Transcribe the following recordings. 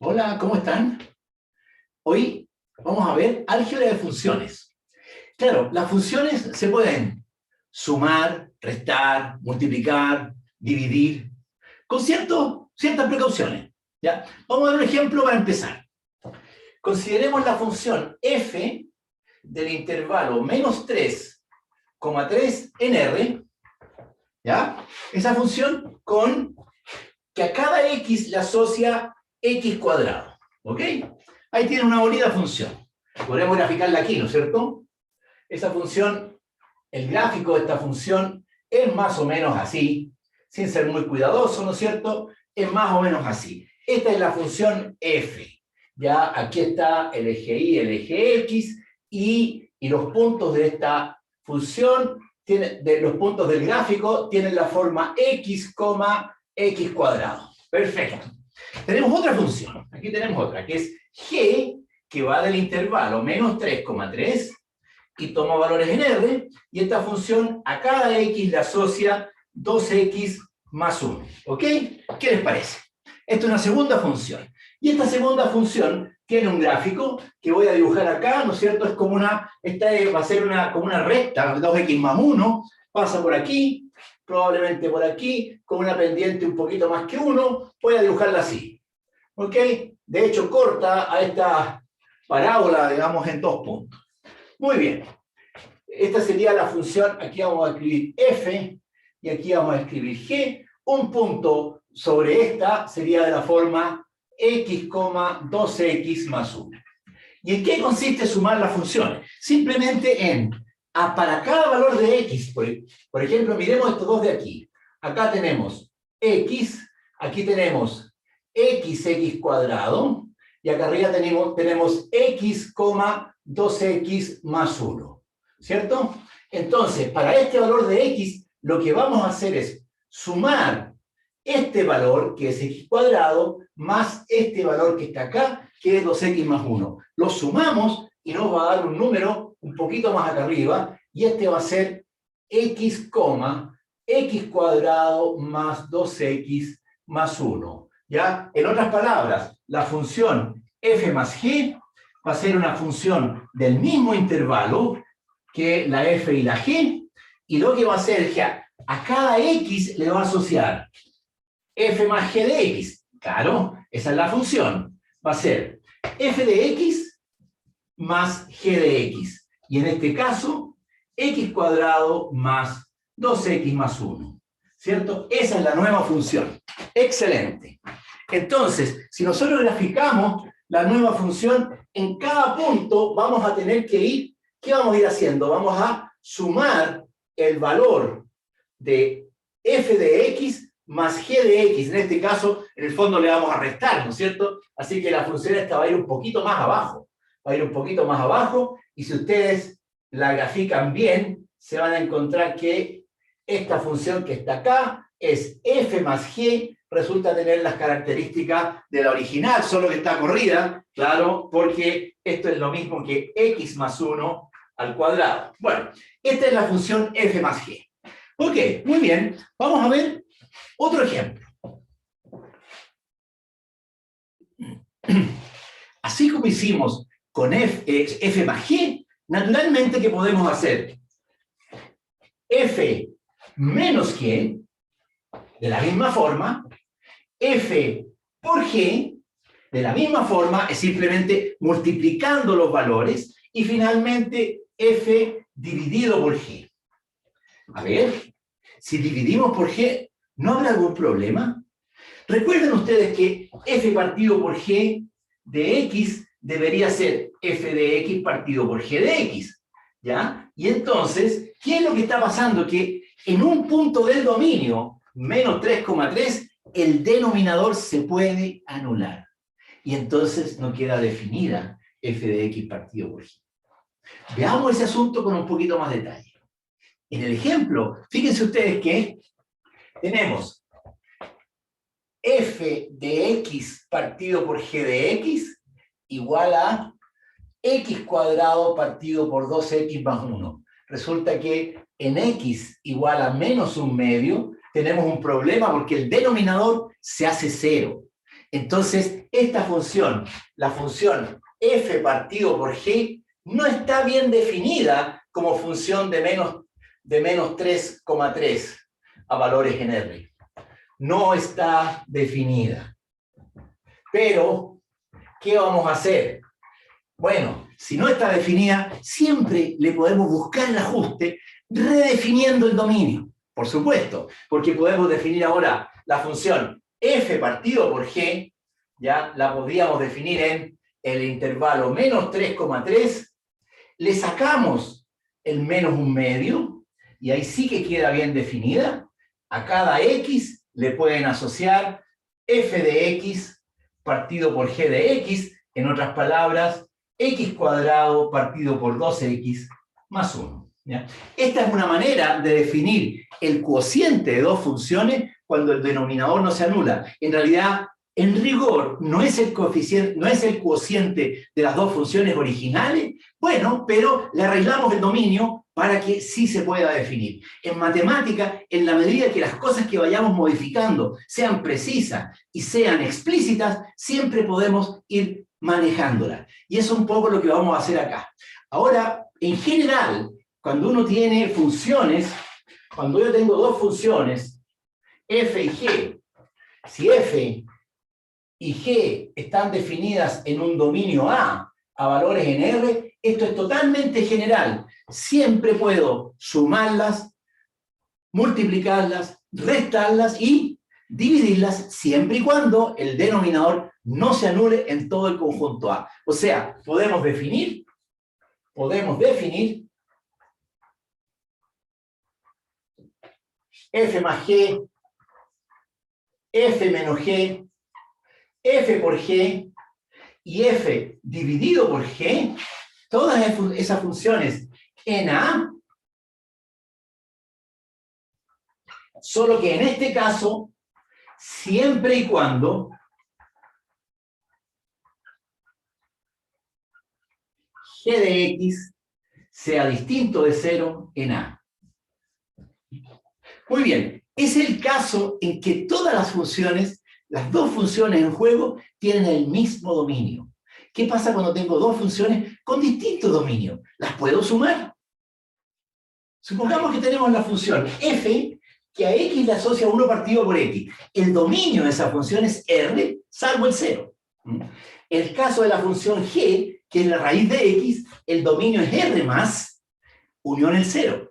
Hola, ¿cómo están? Hoy vamos a ver álgebra de funciones. Claro, las funciones se pueden sumar, restar, multiplicar, dividir, con ciertas precauciones. ¿Ya? Vamos a dar un ejemplo para empezar. Consideremos la función f del intervalo menos 3,3 en R, ¿ya? Esa función con que a cada x le asocia x cuadrado. ¿Ok? Ahí tiene una bonita función. Podemos graficarla aquí, ¿no es cierto? Esa función, el gráfico de esta función es más o menos así, sin ser muy cuidadoso, ¿no es cierto? Es más o menos así. Esta es la función f. Ya aquí está el eje y el eje x, y los puntos de esta función, los puntos del gráfico, tienen la forma x, x cuadrado. Perfecto. Tenemos otra función. Aquí tenemos otra, que es g, que va del intervalo menos 3,3 y toma valores en R, y esta función a cada x le asocia 2x más 1. ¿Ok? ¿Qué les parece? Esta es una segunda función. Y esta segunda función tiene un gráfico que voy a dibujar acá, ¿no es cierto? Es como esta va a ser como una recta, 2x más 1, pasa por aquí, probablemente por aquí, con una pendiente un poquito más que 1, voy a dibujarla así. ¿Ok? De hecho, corta a esta parábola, digamos, en 2 puntos. Muy bien. Esta sería la función, aquí vamos a escribir f, y aquí vamos a escribir g. Un punto sobre esta sería de la forma x, 2x más 1. ¿Y en qué consiste sumar las funciones? Simplemente para cada valor de x, por ejemplo, miremos estos dos de aquí. Acá tenemos x, aquí tenemos x cuadrado, y acá arriba tenemos x, 2x más 1. ¿Cierto? Entonces, para este valor de x, lo que vamos a hacer es sumar este valor, que es x cuadrado, más este valor que está acá, que es 2x más 1. Lo sumamos y nos va a dar un número un poquito más acá arriba, y este va a ser x, x cuadrado más 2x más 1. ¿Ya? En otras palabras, la función f más g va a ser una función del mismo intervalo que la f y la g, y lo que va a hacer es que a cada x le va a asociar f más g de x. Claro, esa es la función. Va a ser f de x más g de x. Y en este caso, x cuadrado más 2x más 1. ¿Cierto? Esa es la nueva función. Excelente. Entonces, si nosotros graficamos la nueva función, en cada punto vamos a tener que ir, ¿qué vamos a ir haciendo? Vamos a sumar el valor de f de x más g de x. En este caso, en el fondo le vamos a restar, ¿no es cierto? Así que la función esta va a ir un poquito más abajo. Va a ir un poquito más abajo, y si ustedes la grafican bien, se van a encontrar que esta función que está acá es f más g, resulta tener las características de la original, solo que está corrida, claro, porque esto es lo mismo que x más 1 al cuadrado. Bueno, esta es la función f más g. Ok, muy bien. Vamos a ver otro ejemplo. Así como hicimos con f más g, naturalmente, ¿qué podemos hacer? F menos g, de la misma forma, f por g, de la misma forma, es simplemente multiplicando los valores, y finalmente f dividido por g. A ver, si dividimos por g, ¿no habrá algún problema? Recuerden ustedes que f partido por g de x debería ser f de x partido por g de x, ¿ya? Y entonces, ¿qué es lo que está pasando? Que en un punto del dominio, menos 3,3, el denominador se puede anular. Y entonces no queda definida f de x partido por g. Veamos ese asunto con un poquito más detalle. En el ejemplo, fíjense ustedes que tenemos f de x partido por g de x igual a x cuadrado partido por 2x más 1. Resulta que en x igual a menos un medio tenemos un problema porque el denominador se hace 0. Entonces, esta función, la función f partido por g, no está bien definida como función de menos 3,3 a valores en R. No está definida. Pero, ¿qué vamos a hacer? Bueno, si no está definida, siempre le podemos buscar el ajuste redefiniendo el dominio. Por supuesto, porque podemos definir ahora la función f partido por g, ya la podríamos definir en el intervalo menos 3,3, le sacamos el menos un medio, y ahí sí que queda bien definida. A cada x le pueden asociar f de x partido por g de x, en otras palabras, x cuadrado partido por 2x más 1. ¿Ya? Esta es una manera de definir el cociente de dos funciones cuando el denominador no se anula. En realidad, en rigor, no es el coeficiente, no es el cociente de las dos funciones originales, bueno, pero le arreglamos el dominio para que sí se pueda definir. En matemática, en la medida que las cosas que vayamos modificando sean precisas y sean explícitas, siempre podemos ir manejándolas. Y eso es un poco lo que vamos a hacer acá. Ahora, en general, cuando uno tiene funciones, cuando yo tengo dos funciones, f y g, si f y g están definidas en un dominio A valores en R, esto es totalmente general. Siempre puedo sumarlas, multiplicarlas, restarlas y dividirlas siempre y cuando el denominador no se anule en todo el conjunto A. O sea, podemos definir f más g, f menos g, f por g y f dividido por g, todas esas funciones en A, solo que en este caso, siempre y cuando g de x sea distinto de 0 en A. Muy bien, es el caso en que todas las funciones, las dos funciones en juego, tienen el mismo dominio. ¿Qué pasa cuando tengo dos funciones con distintos dominios? ¿Las puedo sumar? Supongamos que tenemos la función f, que a x le asocia 1 partido por x. El dominio de esa función es r, salvo el 0. El caso de la función g, que es la raíz de x, el dominio es r más unión el 0.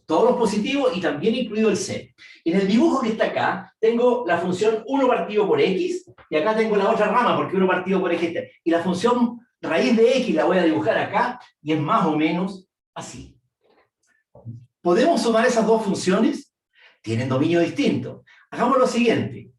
Todos los positivos y también incluido el 0. En el dibujo que está acá, tengo la función 1 partido por x, y acá tengo la otra rama, porque 1 partido por x está. Y la función raíz de x la voy a dibujar acá, y es más o menos así. ¿Podemos sumar esas dos funciones? Tienen dominio distinto. Hagamos lo siguiente.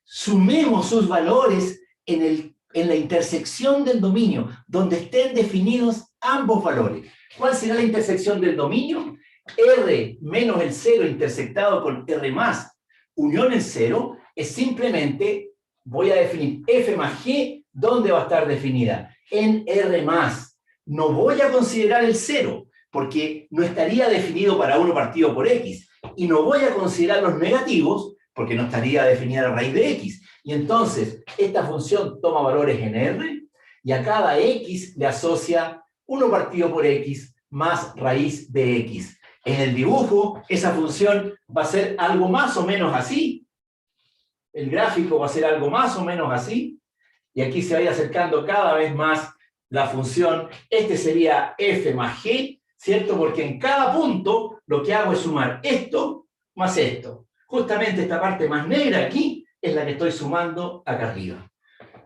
Sumemos sus valores en la intersección del dominio, donde estén definidos ambos valores. ¿Cuál será la intersección del dominio? R menos el 0 intersectado con R más unión el 0 es simplemente, voy a definir f más g, ¿dónde va a estar definida? En R más. No voy a considerar el 0, porque no estaría definido para 1 partido por x. Y no voy a considerar los negativos, porque no estaría definida la raíz de x. Y entonces, esta función toma valores en R, y a cada x le asocia 1 partido por x más raíz de x. En el dibujo, esa función va a ser algo más o menos así. El gráfico va a ser algo más o menos así. Y aquí se va a ir acercando cada vez más la función. Este sería f más g, ¿cierto? Porque en cada punto lo que hago es sumar esto más esto. Justamente esta parte más negra aquí es la que estoy sumando acá arriba.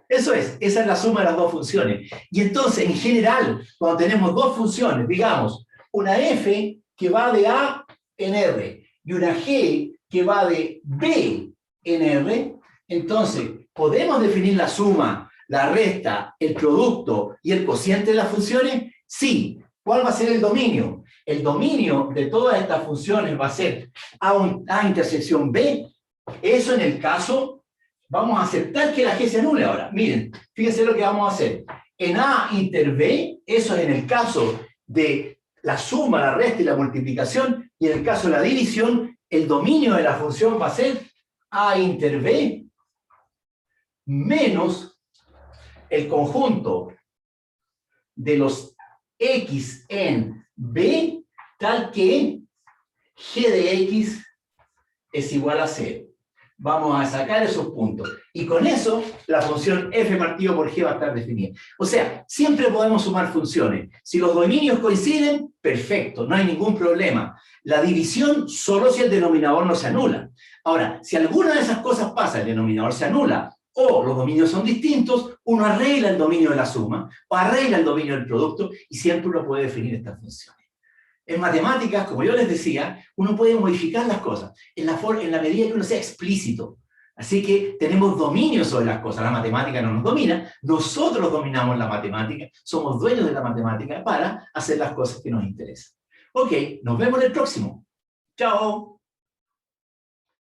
Eso es, esa es la suma de las dos funciones. Y entonces, en general, cuando tenemos dos funciones, digamos, una f que va de A en R y una G que va de B en R, entonces, ¿podemos definir la suma, la resta, el producto y el cociente de las funciones? Sí. ¿Cuál va a ser el dominio? El dominio de todas estas funciones va a ser A intersección B. Eso en el caso, vamos a aceptar que la G se anule ahora. Miren, fíjense lo que vamos a hacer. En A inter B, eso es en el caso de la suma, la resta y la multiplicación, y en el caso de la división, el dominio de la función va a ser A inter B menos el conjunto de los x en B, tal que g de x es igual a 0. Vamos a sacar esos puntos. Y con eso, la función f partido por g va a estar definida. O sea, siempre podemos sumar funciones. Si los dominios coinciden, perfecto, no hay ningún problema. La división solo si el denominador no se anula. Ahora, si alguna de esas cosas pasa, el denominador se anula, o los dominios son distintos, uno arregla el dominio de la suma, o arregla el dominio del producto, y siempre uno puede definir estas funciones. En matemáticas, como yo les decía, uno puede modificar las cosas en la medida que uno sea explícito. Así que tenemos dominio sobre las cosas. La matemática no nos domina, nosotros dominamos la matemática, somos dueños de la matemática para hacer las cosas que nos interesan. Ok, nos vemos en el próximo. Chao.